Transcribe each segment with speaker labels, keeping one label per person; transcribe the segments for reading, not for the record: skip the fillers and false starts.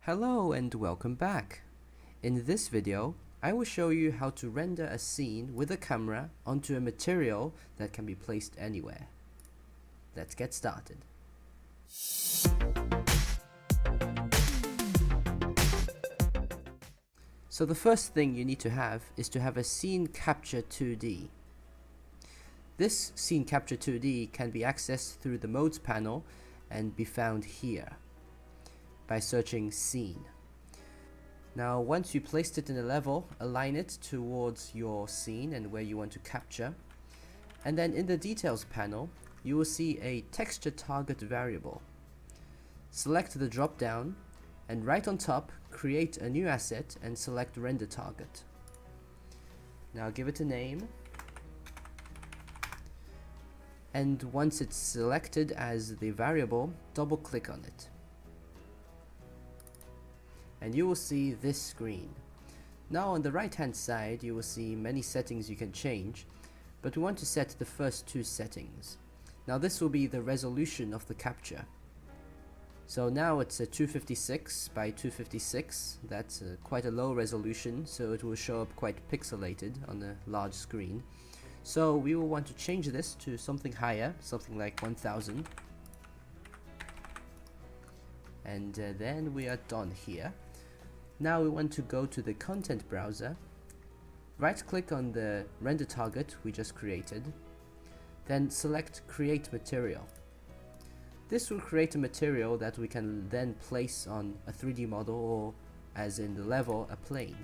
Speaker 1: Hello and welcome back. In this video, I will show you how to render a scene with a camera onto a material that can be placed anywhere. Let's get started. So the first thing you need to have is to have a Scene Capture 2D. This Scene Capture 2D can be accessed through the Modes panel and be found here by searching Scene. Now once you placed it in a level, align it towards your scene and where you want to capture, and then in the Details panel you will see a Texture Target variable. Select the drop down and right on top create a new asset and select Render Target. Now give it a name, and once it's selected as the variable, double click on it and you will see this screen. Now on the right hand side you will see many settings you can change, but we want to set the first two settings. Now this will be the resolution of the capture. So now it's a 256 by 256, that's quite a low resolution, so it will show up quite pixelated on a large screen. So we will want to change this to something higher, something like 1000. And then we are done here. Now we want to go to the content browser, right click on the render target we just created, then select create material. This will create a material that we can then place on a 3D model, or as in the level, a plane.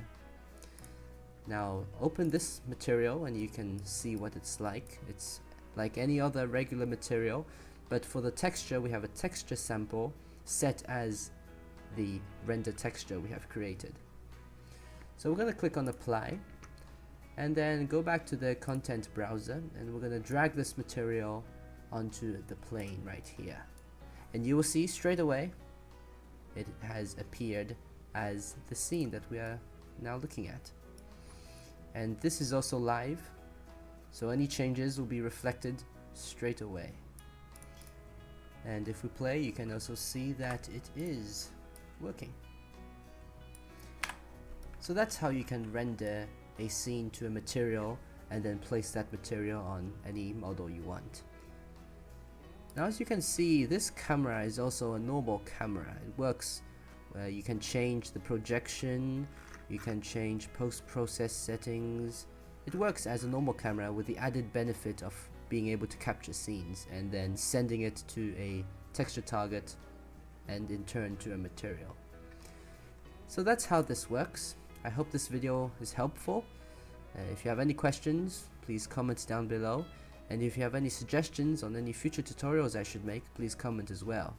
Speaker 1: Now open this material and you can see what it's like. It's like any other regular material, but for the texture we have a texture sample set as the render texture we have created. So we're going to click on apply and then go back to the content browser, and we're going to drag this material onto the plane right here, and you will see straight away it has appeared as the scene that we are now looking at. And this is also live, so any changes will be reflected straight away. And if we play, you can also see that it is working. So that's how you can render a scene to a material and then place that material on any model you want. Now as you can see, this camera is also a normal camera. It works where you can change the projection, you can change post-process settings. It works as a normal camera with the added benefit of being able to capture scenes and then sending it to a texture target and in turn to a material. So that's how this works. I hope this video is helpful. If you have any questions, please comment down below, and if you have any suggestions on any future tutorials I should make, please comment as well.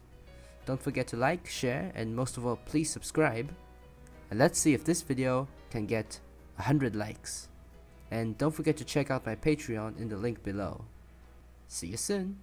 Speaker 1: Don't forget to like, share, and most of all, please subscribe, and let's see if this video can get 100 likes. And don't forget to check out my Patreon in the link below. See you soon!